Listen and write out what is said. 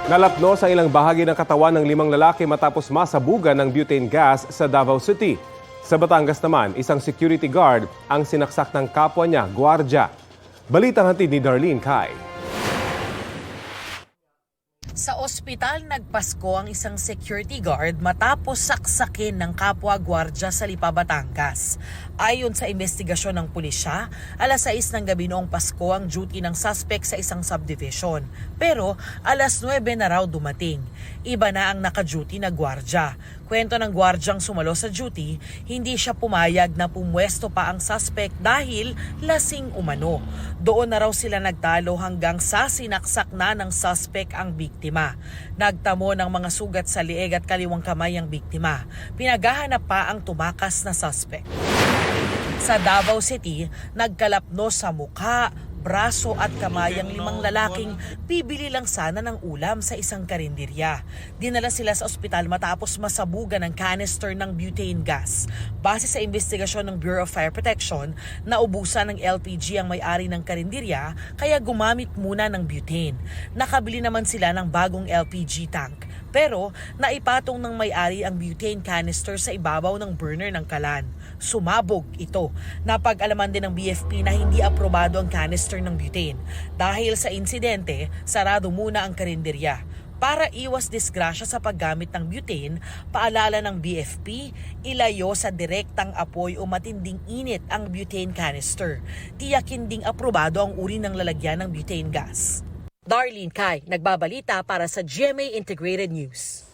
Nalapno sa ilang bahagi ng katawan ng 5 lalaki matapos masabugan ng butane gas sa Davao City. Sa Batangas naman, isang security guard ang sinaksak ng kapwa niya, gwardiya. Balitang hatid ni Darlene Kai. Sa ospital, nagpasko ang isang security guard matapos saksakin ng kapwa gwardya sa Lipa, Batangas. Ayon sa investigasyon ng pulisya, alas 6 ng gabi noong Pasko ang duty ng suspect sa isang subdivision. Pero alas 9 na raw dumating. Iba na ang naka-duty na gwardya. Kwento ng gwardyang sumalo sa duty, hindi siya pumayag na pumwesto pa ang suspect dahil lasing umano. Doon na raw sila nagtalo hanggang sa sinaksak na ng suspect ang biktima. Nagtamo ng mga sugat sa lieg at kaliwang kamay ang biktima. Pinaghahanap pa ang tumakas na suspect. Sa Davao City, nagkalapno sa mukha, braso at kamay ang 5 lalaking bibili lang sana ng ulam sa isang karinderya. Dinala sila sa ospital matapos masabugan ng canister ng butane gas. Base sa investigasyon ng Bureau of Fire Protection, naubusan ng LPG ang may-ari ng karinderya kaya gumamit muna ng butane. Nakabili naman sila ng bagong LPG tank. Pero naipatong ng may-ari ang butane canister sa ibabaw ng burner ng kalan. Sumabog ito. Napag-alaman din ng BFP na hindi aprobado ang canister ng butane. Dahil sa insidente, sarado muna ang karinderya. Para iwas disgrasya sa paggamit ng butane, paalala ng BFP, ilayo sa direktang apoy o matinding init ang butane canister. Tiyakin ding aprobado ang uri ng lalagyan ng butane gas. Darlene Kai, nagbabalita para sa GMA Integrated News.